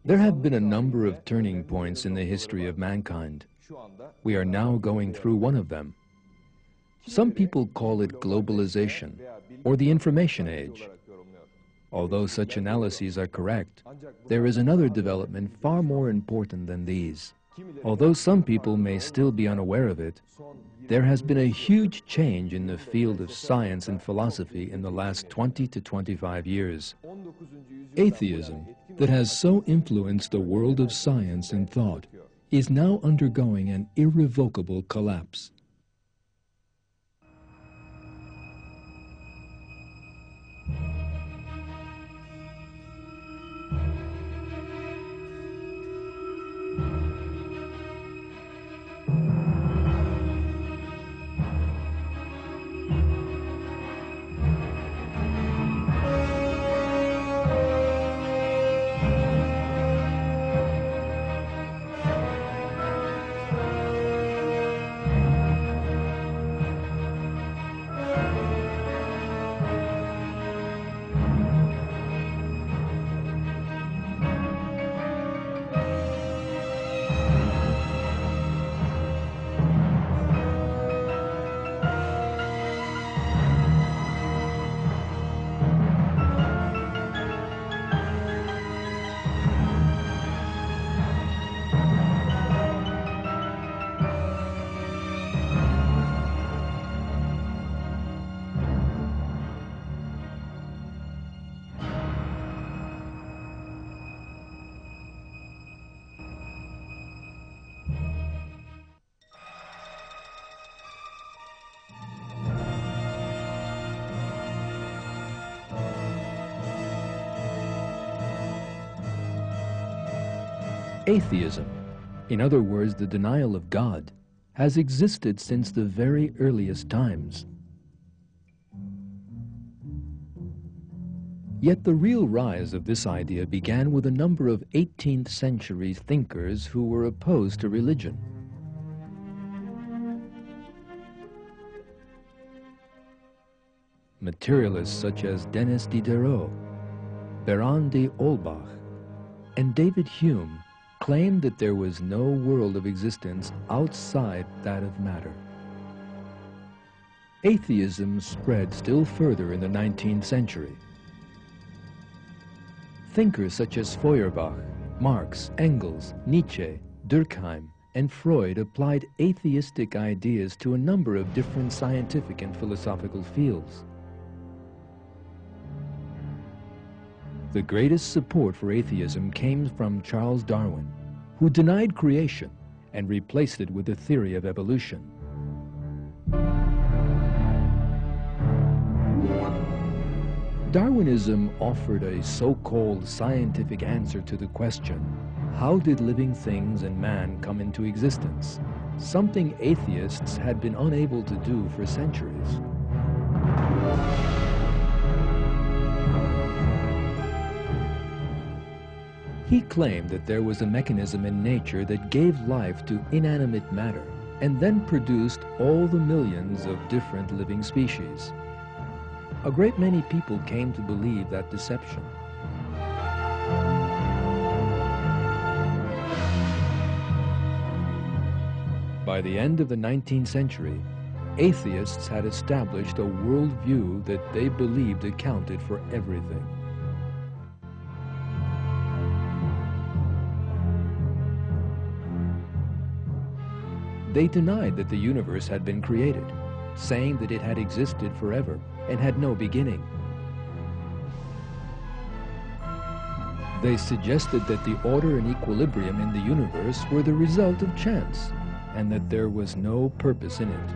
There have been a number of turning points in the history of mankind. We are now going through one of them. Some people call it globalization or the information age. Although such analyses are correct, there is another development far more important than these. Although some people may still be unaware of it, there has been a huge change in the field of science and philosophy in the last 20 to 25 years. Atheism, that has so influenced the world of science and thought, is now undergoing an irrevocable collapse. Atheism, in other words, the denial of God, has existed since the very earliest times. Yet the real rise of this idea began with a number of 18th century thinkers who were opposed to religion. Materialists such as Denis Diderot, Baron de Holbach, and David Hume claimed that there was no world of existence outside that of matter. Atheism spread still further in the 19th century. Thinkers such as Feuerbach, Marx, Engels, Nietzsche, Durkheim, and Freud applied atheistic ideas to a number of different scientific and philosophical fields. The greatest support for atheism came from Charles Darwin, who denied creation and replaced it with the theory of evolution. Darwinism offered a so-called scientific answer to the question, how did living things and man come into existence? Something atheists had been unable to do for centuries. He claimed that there was a mechanism in nature that gave life to inanimate matter and then produced all the millions of different living species. A great many people came to believe that deception. By the end of the 19th century, atheists had established a worldview that they believed accounted for everything. They denied that the universe had been created, saying that it had existed forever and had no beginning. They suggested that the order and equilibrium in the universe were the result of chance, and that there was no purpose in it.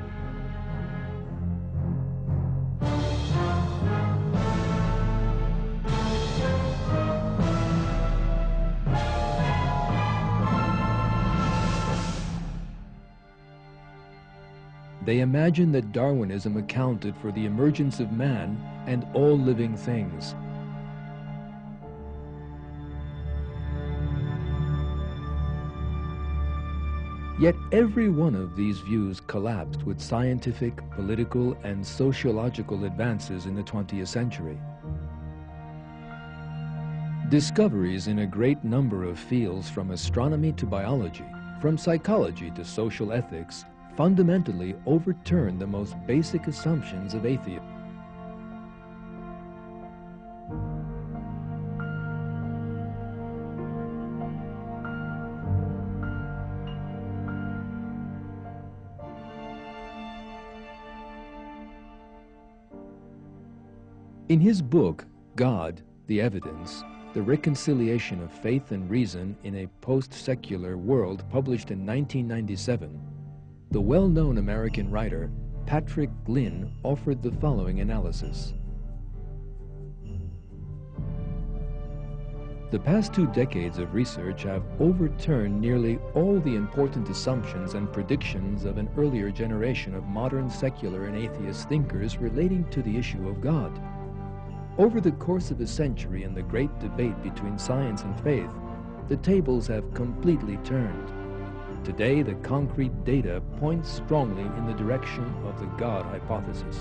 They imagined that Darwinism accounted for the emergence of man and all living things. Yet every one of these views collapsed with scientific, political, and sociological advances in the 20th century. Discoveries in a great number of fields, from astronomy to biology, from psychology to social ethics, fundamentally overturn the most basic assumptions of atheism. In his book, God, the Evidence, The Reconciliation of Faith and Reason in a Post-Secular World, published in 1997, the well-known American writer Patrick Glynn offered the following analysis. The past 2 decades of research have overturned nearly all the important assumptions and predictions of an earlier generation of modern secular and atheist thinkers relating to the issue of God. Over the course of a century in the great debate between science and faith, the tables have completely turned. Today, the concrete data points strongly in the direction of the God hypothesis.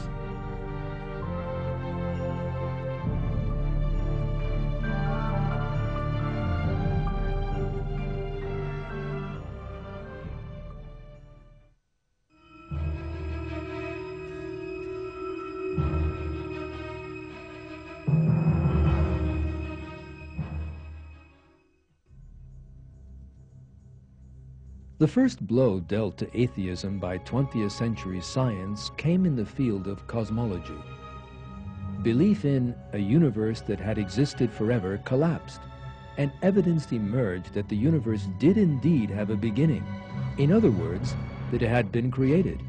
The first blow dealt to atheism by 20th century science came in the field of cosmology. Belief in a universe that had existed forever collapsed, and evidence emerged that the universe did indeed have a beginning. In other words, that it had been created.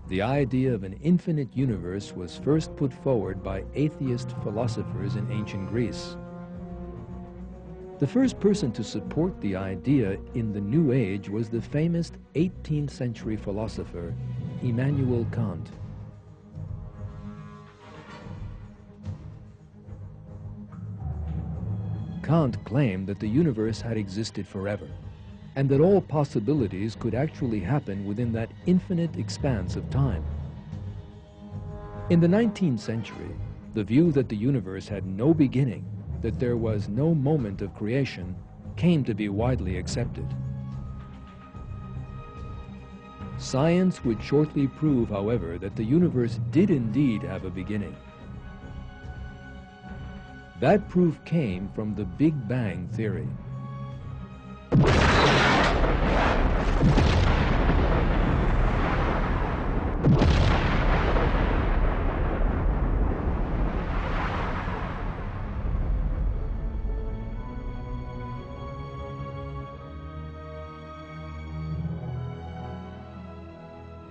The idea of an infinite universe was first put forward by atheist philosophers in ancient Greece. The first person to support the idea in the New Age was the famous 18th century philosopher Immanuel Kant. Kant claimed that the universe had existed forever, and that all possibilities could actually happen within that infinite expanse of time. In the 19th century, the view that the universe had no beginning, that there was no moment of creation, came to be widely accepted. Science would shortly prove, however, that the universe did indeed have a beginning. That proof came from the Big Bang theory.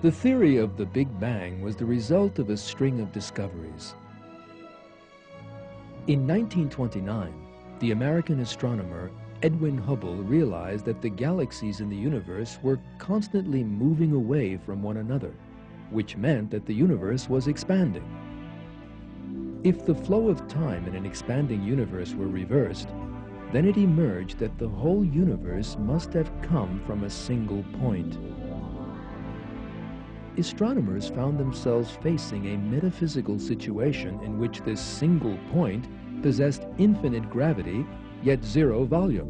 The theory of the Big Bang was the result of a string of discoveries. In 1929, the American astronomer Edwin Hubble realized that the galaxies in the universe were constantly moving away from one another, which meant that the universe was expanding. If the flow of time in an expanding universe were reversed, then it emerged that the whole universe must have come from a single point. Astronomers found themselves facing a metaphysical situation in which this single point possessed infinite gravity, yet zero volume.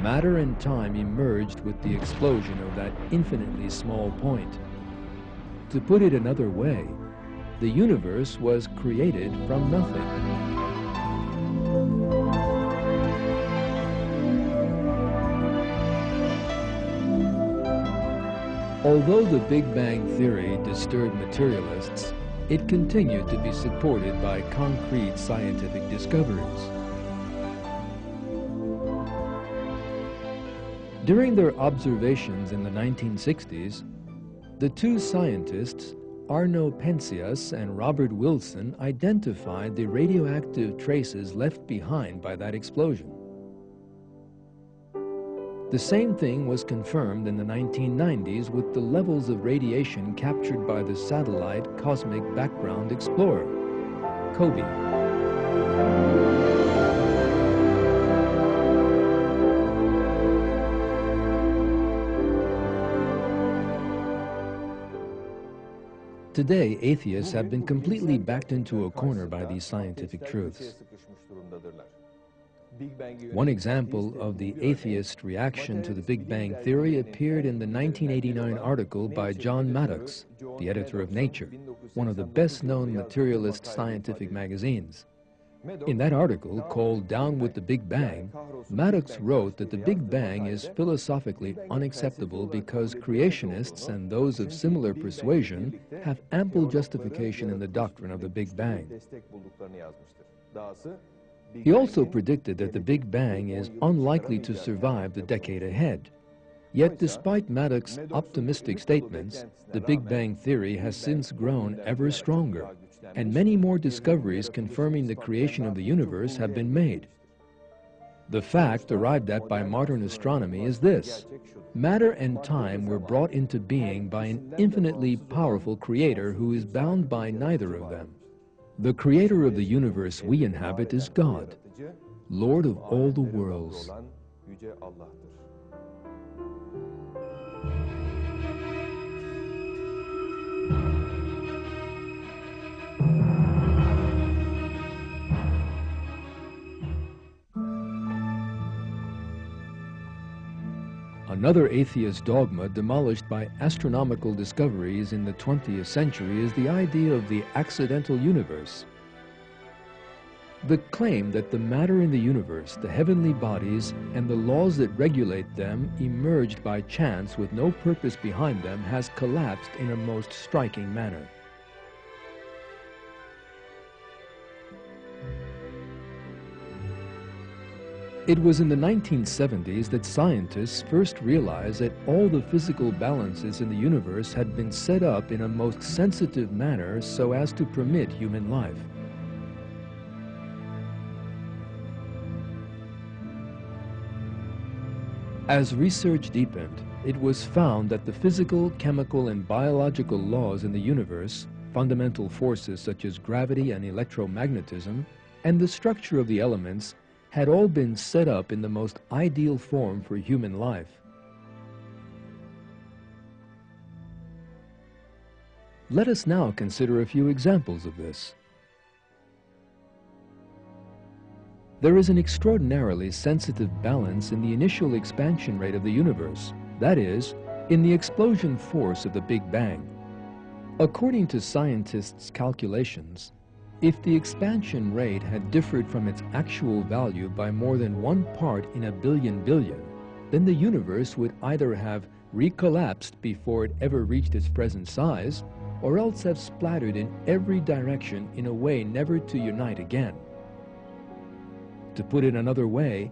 Matter and time emerged with the explosion of that infinitely small point. To put it another way, the universe was created from nothing. Although the Big Bang theory disturbed materialists, it continued to be supported by concrete scientific discoveries. During their observations in the 1960s, the two scientists, Arno Penzias and Robert Wilson, identified the radioactive traces left behind by that explosion. The same thing was confirmed in the 1990s with the levels of radiation captured by the satellite Cosmic Background Explorer, COBE. Today, atheists have been completely backed into a corner by these scientific truths. One example of the atheist reaction to the Big Bang theory appeared in the 1989 article by John Maddox, the editor of Nature, one of the best-known materialist scientific magazines. In that article, called Down with the Big Bang, Maddox wrote that the Big Bang is philosophically unacceptable because creationists and those of similar persuasion have ample justification in the doctrine of the Big Bang. He also predicted that the Big Bang is unlikely to survive the decade ahead. Yet despite Maddox's optimistic statements, the Big Bang theory has since grown ever stronger, and many more discoveries confirming the creation of the universe have been made. The fact arrived at by modern astronomy is this: matter and time were brought into being by an infinitely powerful creator who is bound by neither of them. The creator of the universe we inhabit is God, Lord of all the worlds. Another atheist dogma demolished by astronomical discoveries in the 20th century is the idea of the accidental universe. The claim that the matter in the universe, the heavenly bodies, and the laws that regulate them emerged by chance with no purpose behind them has collapsed in a most striking manner. It was in the 1970s that scientists first realized that all the physical balances in the universe had been set up in a most sensitive manner so as to permit human life. As research deepened, it was found that the physical, chemical, and biological laws in the universe, fundamental forces such as gravity and electromagnetism, and the structure of the elements had all been set up in the most ideal form for human life. Let us now consider a few examples of this. There is an extraordinarily sensitive balance in the initial expansion rate of the universe, that is, in the explosion force of the Big Bang. According to scientists' calculations, if the expansion rate had differed from its actual value by more than 1 part in a billion billion, then the universe would either have recollapsed before it ever reached its present size, or else have splattered in every direction in a way never to unite again. To put it another way,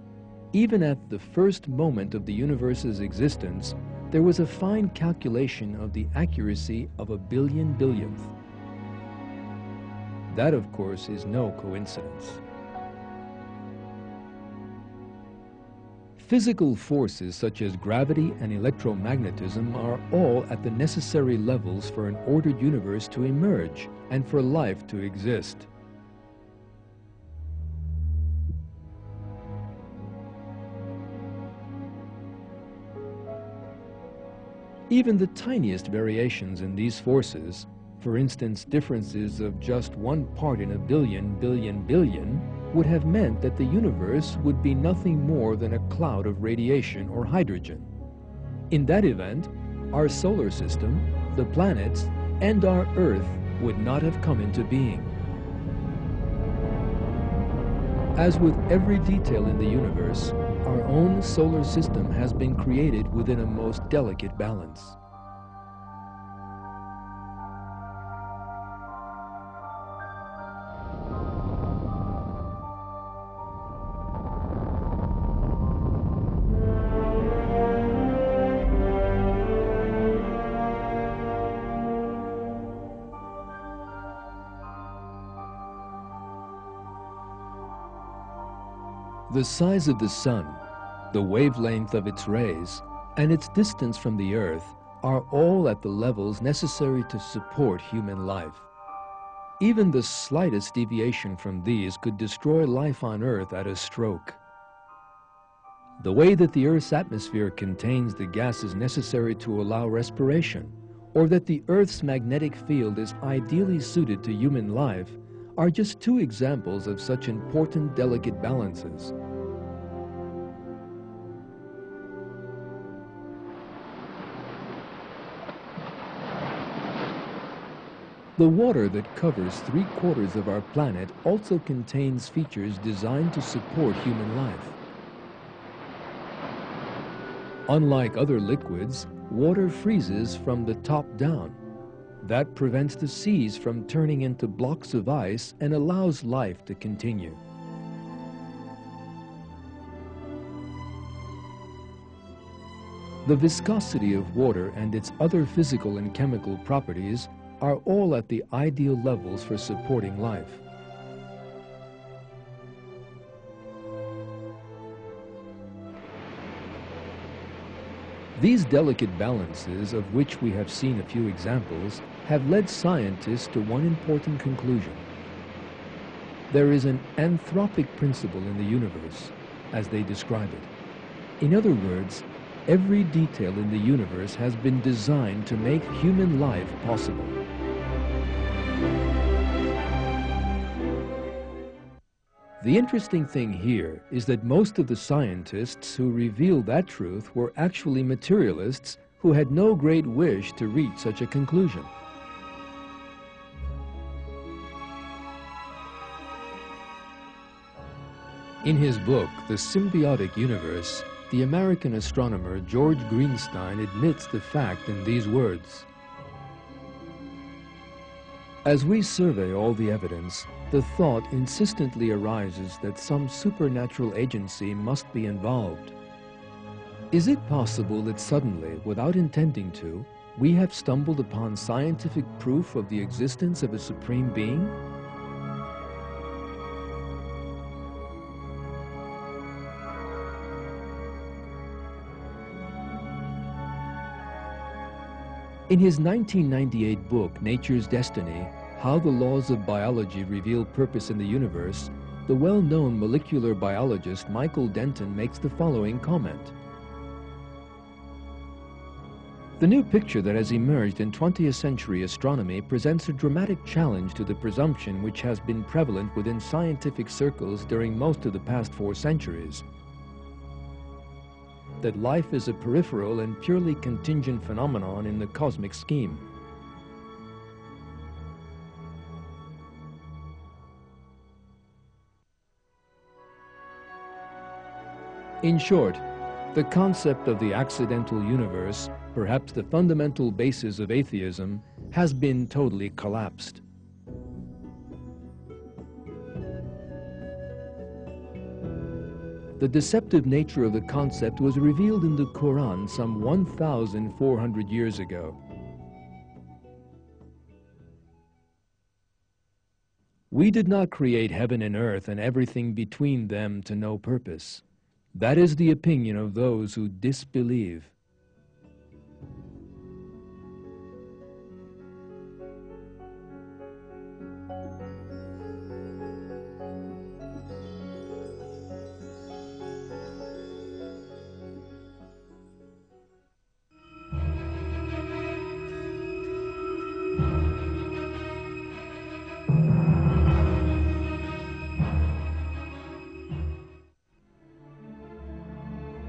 even at the first moment of the universe's existence, there was a fine calculation of the accuracy of a billion billionth. That, of course, is no coincidence. Physical forces such as gravity and electromagnetism are all at the necessary levels for an ordered universe to emerge and for life to exist. Even the tiniest variations in these forces, for instance, differences of just 1 part in a billion billion billion, would have meant that the universe would be nothing more than a cloud of radiation or hydrogen. In that event, our solar system, the planets, and our Earth would not have come into being. As with every detail in the universe, our own solar system has been created within a most delicate balance. The size of the sun, the wavelength of its rays, and its distance from the Earth are all at the levels necessary to support human life. Even the slightest deviation from these could destroy life on Earth at a stroke. The way that the Earth's atmosphere contains the gases necessary to allow respiration, or that the Earth's magnetic field is ideally suited to human life are just two examples of such important delicate balances. The water that covers 3/4 of our planet also contains features designed to support human life. Unlike other liquids, water freezes from the top down. That prevents the seas from turning into blocks of ice and allows life to continue. The viscosity of water and its other physical and chemical properties are all at the ideal levels for supporting life. These delicate balances, of which we have seen a few examples, have led scientists to one important conclusion. There is an anthropic principle in the universe, as they describe it. In other words, every detail in the universe has been designed to make human life possible. The interesting thing here is that most of the scientists who revealed that truth were actually materialists who had no great wish to reach such a conclusion. In his book, The Symbiotic Universe, the American astronomer George Greenstein admits the fact in these words: "As we survey all the evidence, the thought insistently arises that some supernatural agency must be involved. Is it possible that suddenly, without intending to, we have stumbled upon scientific proof of the existence of a supreme being? In his 1998 book, Nature's Destiny, How the Laws of Biology Reveal Purpose in the Universe, the well-known molecular biologist Michael Denton makes the following comment: "The new picture that has emerged in 20th century astronomy presents a dramatic challenge to the presumption which has been prevalent within scientific circles during most of the past 4 centuries. That life is a peripheral and purely contingent phenomenon in the cosmic scheme. In short, the concept of the accidental universe, perhaps the fundamental basis of atheism, has been totally collapsed. The deceptive nature of the concept was revealed in the Quran some 1,400 years ago. We did not create heaven and earth and everything between them to no purpose. That is the opinion of those who disbelieve.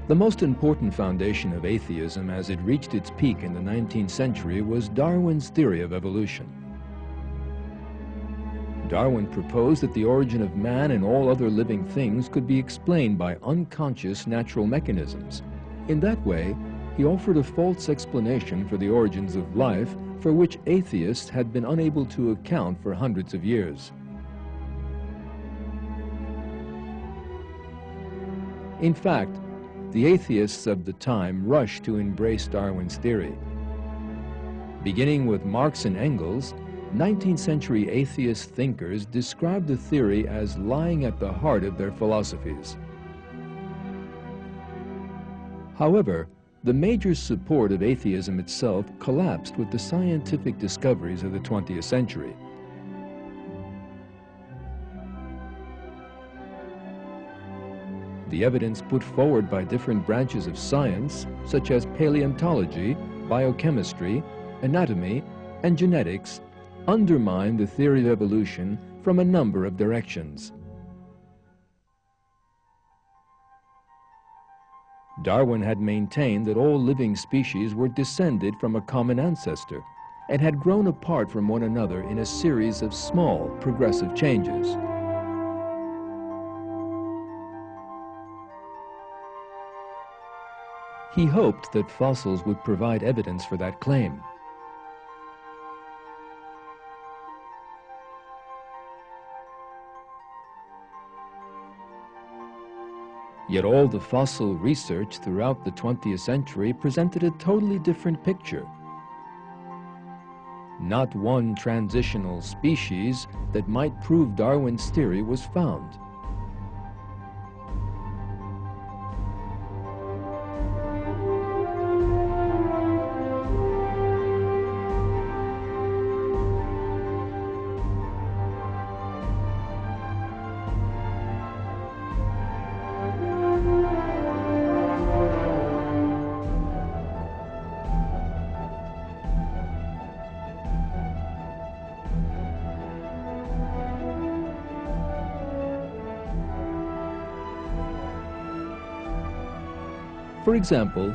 The most important foundation of atheism as it reached its peak in the 19th century was Darwin's theory of evolution. Darwin proposed that the origin of man and all other living things could be explained by unconscious natural mechanisms. In that way, he offered a false explanation for the origins of life for which atheists had been unable to account for hundreds of years. In fact, the atheists of the time rushed to embrace Darwin's theory. Beginning with Marx and Engels, 19th century atheist thinkers described the theory as lying at the heart of their philosophies. However, the major support of atheism itself collapsed with the scientific discoveries of the 20th century. The evidence put forward by different branches of science, such as paleontology, biochemistry, anatomy, and genetics undermine the theory of evolution from a number of directions. Darwin had maintained that all living species were descended from a common ancestor and had grown apart from one another in a series of small, progressive changes. He hoped that fossils would provide evidence for that claim. Yet all the fossil research throughout the 20th century presented a totally different picture. Not one transitional species that might prove Darwin's theory was found. For example,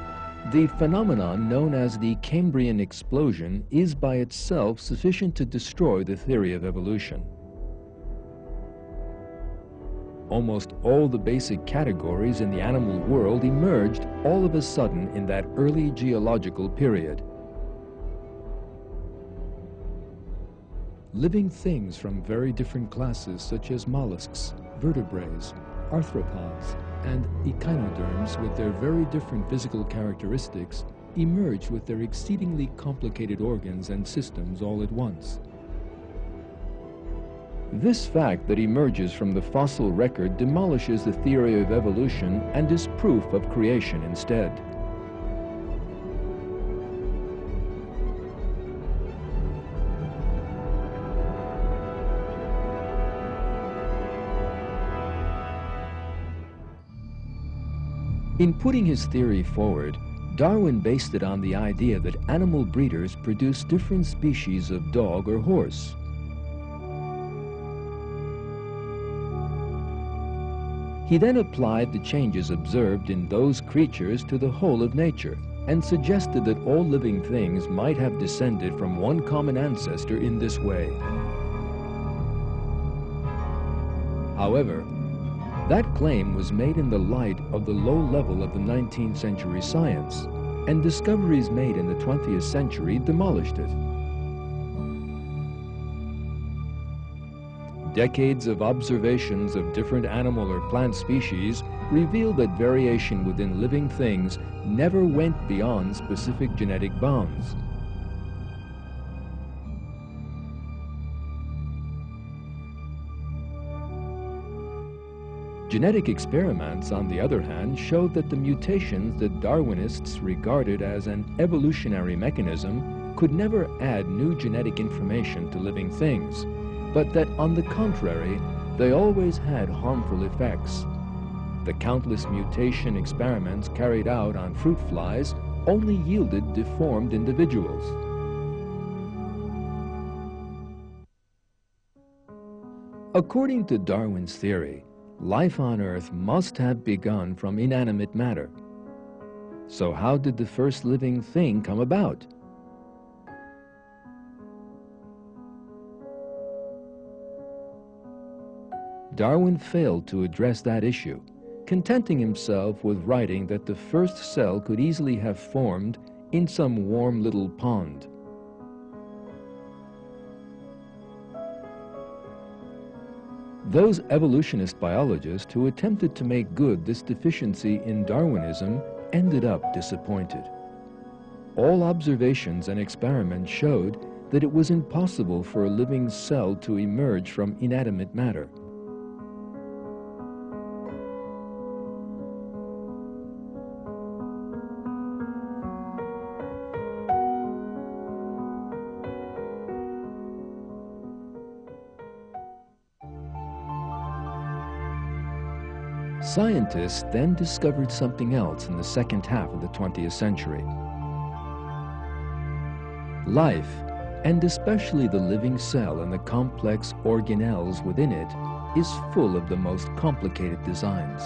the phenomenon known as the Cambrian explosion is by itself sufficient to destroy the theory of evolution. Almost all the basic categories in the animal world emerged all of a sudden in that early geological period. Living things from very different classes such as mollusks, vertebrates, arthropods, and echinoderms with their very different physical characteristics emerge with their exceedingly complicated organs and systems all at once. This fact that emerges from the fossil record demolishes the theory of evolution and is proof of creation instead. In putting his theory forward, Darwin based it on the idea that animal breeders produce different species of dog or horse. He then applied the changes observed in those creatures to the whole of nature and suggested that all living things might have descended from one common ancestor in this way. However, that claim was made in the light of the low level of the 19th century science, and discoveries made in the 20th century demolished it. Decades of observations of different animal or plant species reveal that variation within living things never went beyond specific genetic bounds. Genetic experiments, on the other hand, showed that the mutations that Darwinists regarded as an evolutionary mechanism could never add new genetic information to living things, but that, on the contrary, they always had harmful effects. The countless mutation experiments carried out on fruit flies only yielded deformed individuals. According to Darwin's theory, life on Earth must have begun from inanimate matter. So how did the first living thing come about? Darwin failed to address that issue, contenting himself with writing that the first cell could easily have formed in some warm little pond. Those evolutionist biologists who attempted to make good this deficiency in Darwinism ended up disappointed. All observations and experiments showed that it was impossible for a living cell to emerge from inanimate matter. Scientists then discovered something else in the second half of the 20th century. Life, and especially the living cell and the complex organelles within it, is full of the most complicated designs.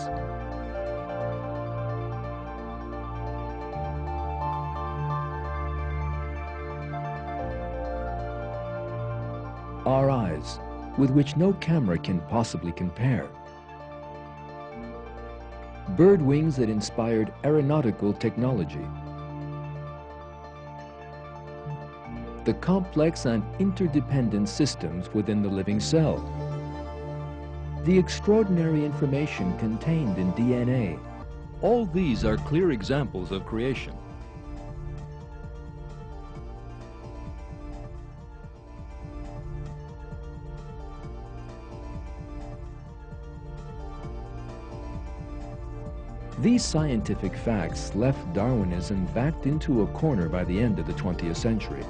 Our eyes, with which no camera can possibly compare. Bird wings that inspired aeronautical technology. The complex and interdependent systems within the living cell. The extraordinary information contained in DNA. All these are clear examples of creation. These scientific facts left Darwinism backed into a corner by the end of the 20th century.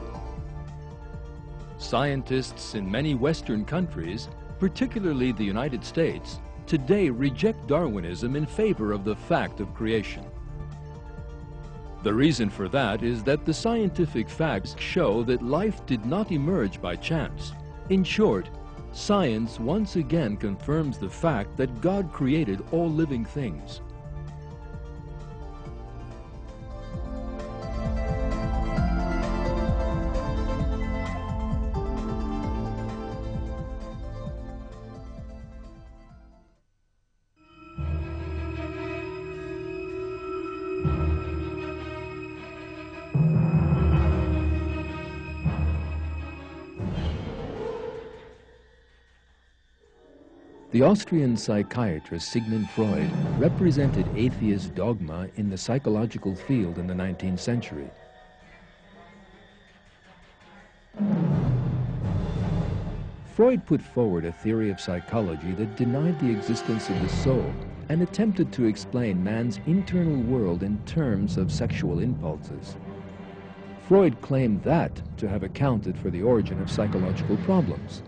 Scientists in many Western countries, particularly the United States, today reject Darwinism in favor of the fact of creation. The reason for that is that the scientific facts show that life did not emerge by chance. In short, science once again confirms the fact that God created all living things. The Austrian psychiatrist Sigmund Freud represented atheist dogma in the psychological field in the 19th century. Freud put forward a theory of psychology that denied the existence of the soul and attempted to explain man's internal world in terms of sexual impulses. Freud claimed that to have accounted for the origin of psychological problems.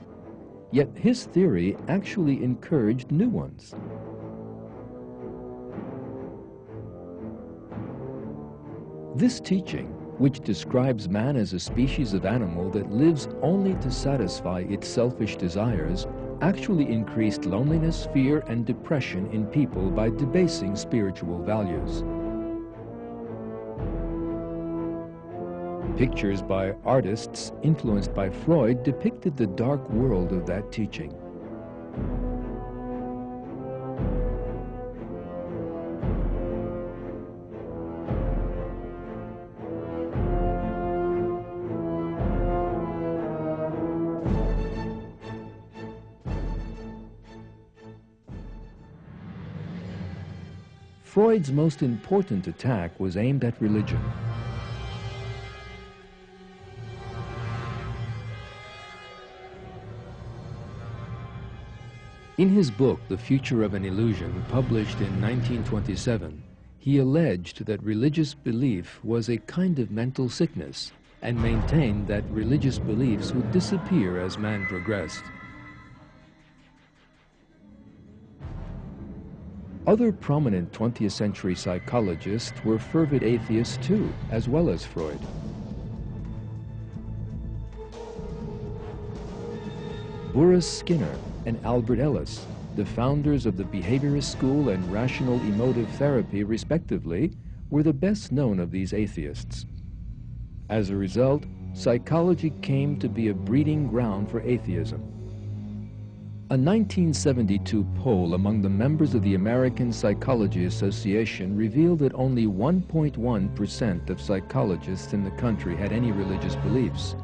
Yet his theory actually encouraged new ones. This teaching, which describes man as a species of animal that lives only to satisfy its selfish desires, actually increased loneliness, fear, and depression in people by debasing spiritual values. Pictures by artists influenced by Freud depicted the dark world of that teaching. Freud's most important attack was aimed at religion. In his book, The Future of an Illusion, published in 1927, he alleged that religious belief was a kind of mental sickness and maintained that religious beliefs would disappear as man progressed. Other prominent 20th century psychologists were fervid atheists too, as well as Freud. Boris Skinner and Albert Ellis, the founders of the behaviorist school and rational emotive therapy respectively, were the best known of these atheists. As a result, psychology came to be a breeding ground for atheism. A 1972 poll among the members of the American Psychology Association revealed that only 1.1% of psychologists in the country had any religious beliefs.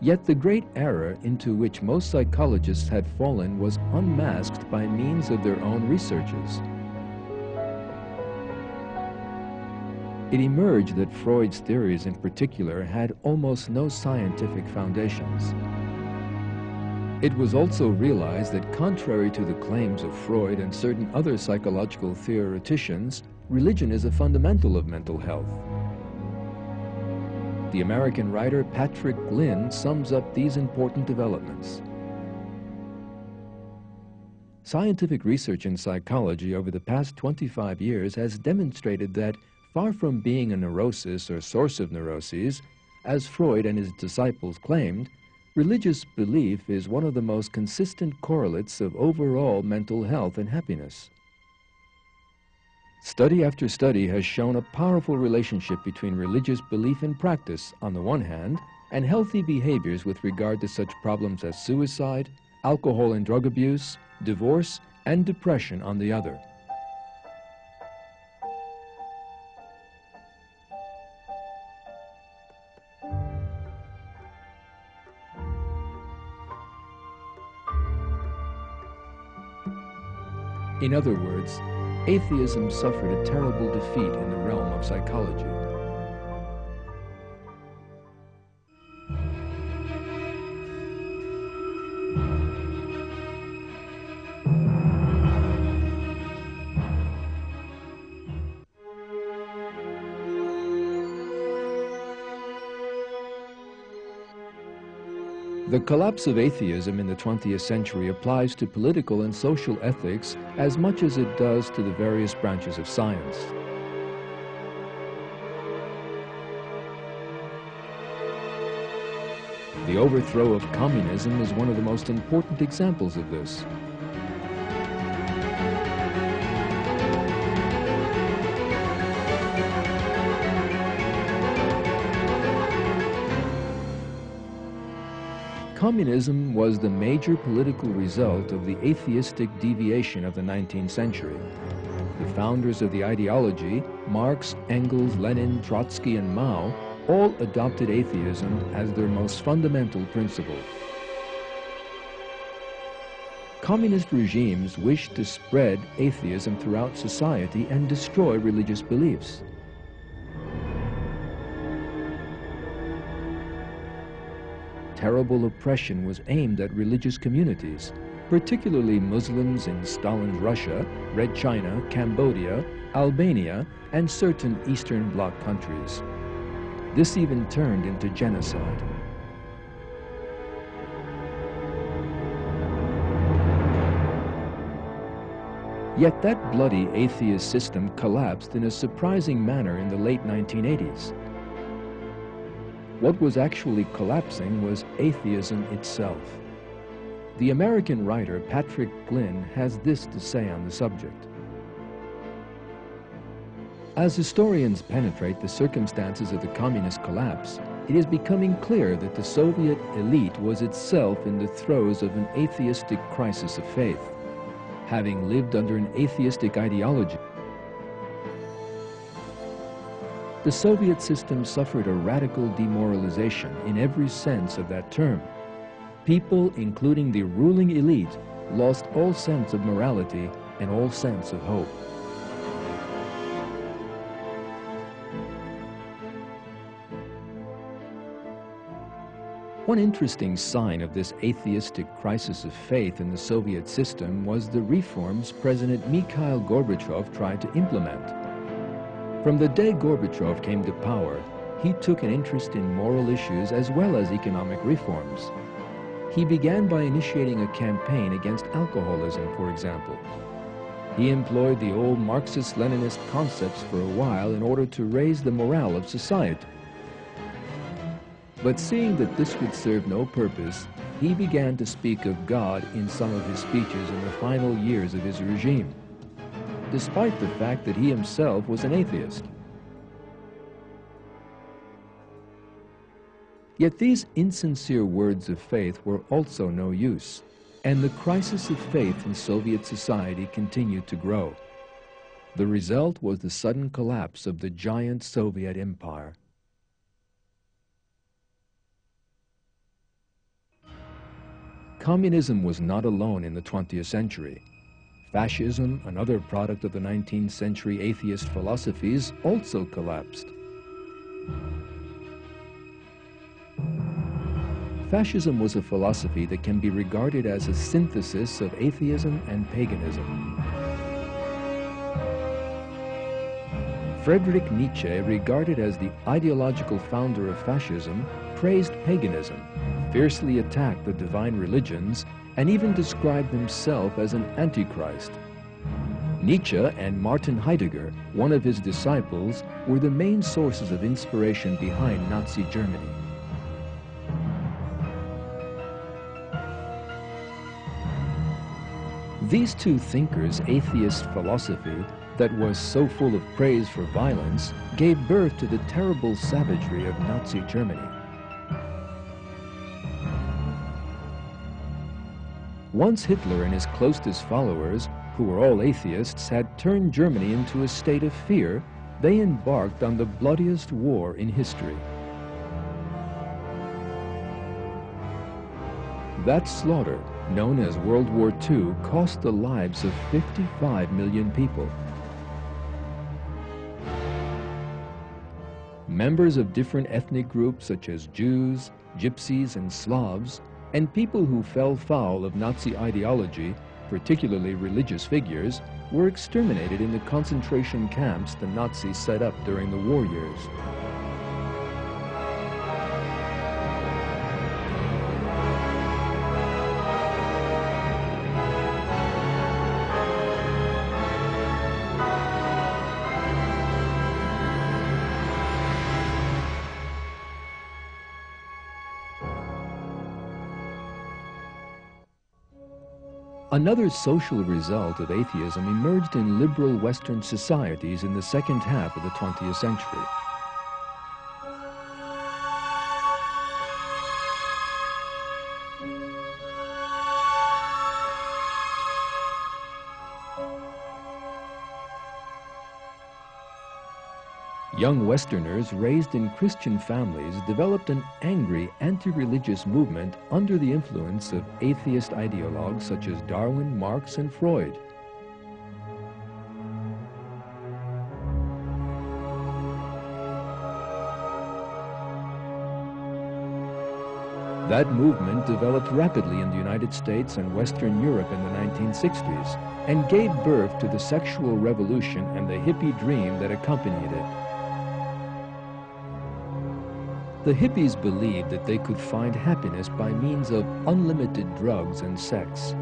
Yet the great error into which most psychologists had fallen was unmasked by means of their own researches. It emerged that Freud's theories in particular had almost no scientific foundations. It was also realized that contrary to the claims of Freud and certain other psychological theoreticians, religion is a fundamental of mental health. The American writer Patrick Glynn sums up these important developments. Scientific research in psychology over the past 25 years has demonstrated that, far from being a neurosis or source of neuroses, as Freud and his disciples claimed, religious belief is one of the most consistent correlates of overall mental health and happiness. Study after study has shown a powerful relationship between religious belief and practice on the one hand, and healthy behaviors with regard to such problems as suicide, alcohol and drug abuse, divorce, and depression on the other. In other words, atheism suffered a terrible defeat in the realm of psychology. The collapse of atheism in the 20th century applies to political and social ethics as much as it does to the various branches of science. The overthrow of communism is one of the most important examples of this. Communism was the major political result of the atheistic deviation of the 19th century. The founders of the ideology, Marx, Engels, Lenin, Trotsky, and Mao, all adopted atheism as their most fundamental principle. Communist regimes wished to spread atheism throughout society and destroy religious beliefs. Terrible oppression was aimed at religious communities, particularly Muslims in Stalin's Russia, Red China, Cambodia, Albania, and certain Eastern Bloc countries. This even turned into genocide. Yet that bloody atheist system collapsed in a surprising manner in the late 1980s. What was actually collapsing was atheism itself. The American writer Patrick Glynn has this to say on the subject. As historians penetrate the circumstances of the communist collapse, it is becoming clear that the Soviet elite was itself in the throes of an atheistic crisis of faith, having lived under an atheistic ideology. The Soviet system suffered a radical demoralization in every sense of that term. People, including the ruling elite, lost all sense of morality and all sense of hope. One interesting sign of this atheistic crisis of faith in the Soviet system was the reforms President Mikhail Gorbachev tried to implement. From the day Gorbachev came to power, he took an interest in moral issues as well as economic reforms. He began by initiating a campaign against alcoholism, for example. He employed the old Marxist-Leninist concepts for a while in order to raise the morale of society. But seeing that this would serve no purpose, he began to speak of God in some of his speeches in the final years of his regime, despite the fact that he himself was an atheist. Yet these insincere words of faith were also no use, and the crisis of faith in Soviet society continued to grow. The result was the sudden collapse of the giant Soviet empire. Communism was not alone in the 20th century. Fascism, another product of the 19th century atheist philosophies, also collapsed. Fascism was a philosophy that can be regarded as a synthesis of atheism and paganism. Friedrich Nietzsche, regarded as the ideological founder of fascism, praised paganism, fiercely attacked the divine religions, and even described himself as an antichrist. Nietzsche and Martin Heidegger, one of his disciples, were the main sources of inspiration behind Nazi Germany. These two thinkers' atheist philosophy, that was so full of praise for violence, gave birth to the terrible savagery of Nazi Germany. Once Hitler and his closest followers, who were all atheists, had turned Germany into a state of fear, they embarked on the bloodiest war in history. That slaughter, known as World War II, cost the lives of 55 million people. Members of different ethnic groups such as Jews, Gypsies, and Slavs, and people who fell foul of Nazi ideology, particularly religious figures, were exterminated in the concentration camps the Nazis set up during the war years. Another social result of atheism emerged in liberal Western societies in the second half of the 20th century. Young Westerners raised in Christian families developed an angry anti-religious movement under the influence of atheist ideologues such as Darwin, Marx, and Freud. That movement developed rapidly in the United States and Western Europe in the 1960s and gave birth to the sexual revolution and the hippie dream that accompanied it. The hippies believed that they could find happiness by means of unlimited drugs and sex.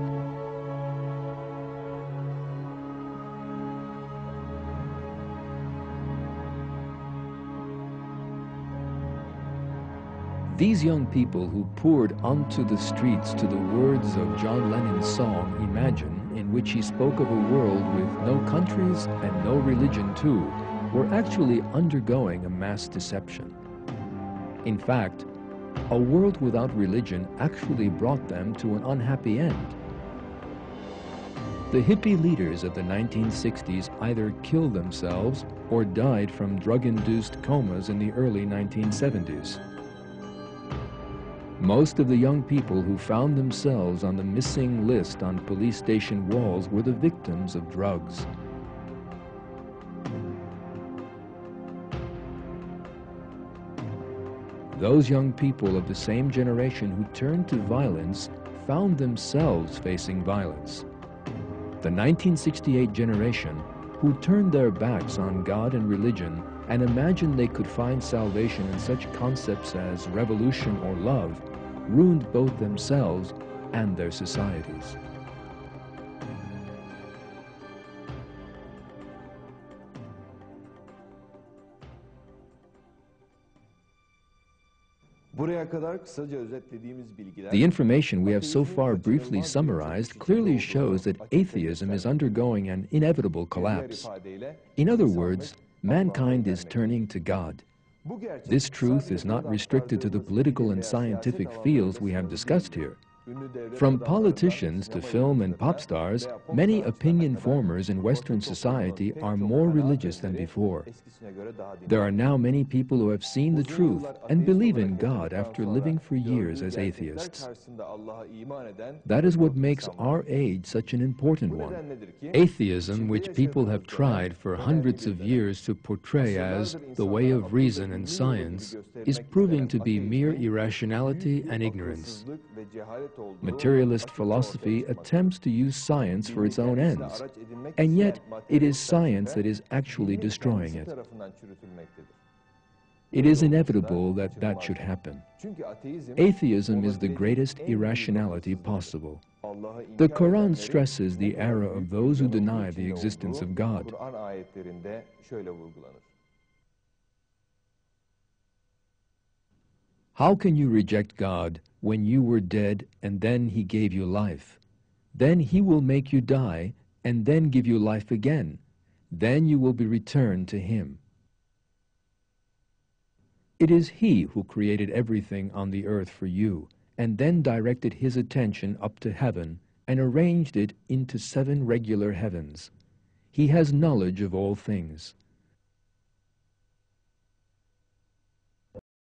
These young people who poured onto the streets to the words of John Lennon's song, Imagine, in which he spoke of a world with no countries and no religion too, were actually undergoing a mass deception. In fact, a world without religion actually brought them to an unhappy end. The hippie leaders of the 1960s either killed themselves or died from drug-induced comas in the early 1970s. Most of the young people who found themselves on the missing list on police station walls were the victims of drugs. Those young people of the same generation who turned to violence found themselves facing violence. The 1968 generation, who turned their backs on God and religion and imagined they could find salvation in such concepts as revolution or love, ruined both themselves and their societies. The information we have so far briefly summarized clearly shows that atheism is undergoing an inevitable collapse. In other words, mankind is turning to God. This truth is not restricted to the political and scientific fields we have discussed here. From politicians to film and pop stars, many opinion formers in Western society are more religious than before. There are now many people who have seen the truth and believe in God after living for years as atheists. That is what makes our age such an important one. Atheism, which people have tried for hundreds of years to portray as the way of reason and science, is proving to be mere irrationality and ignorance. Materialist philosophy attempts to use science for its own ends, and yet it is science that is actually destroying it. It is inevitable that that should happen. Atheism is the greatest irrationality possible. The Quran stresses the error of those who deny the existence of God. How can you reject God when you were dead and then He gave you life? Then He will make you die and then give you life again. Then you will be returned to Him. It is He who created everything on the earth for you, and then directed His attention up to heaven and arranged it into 7 regular heavens. He has knowledge of all things.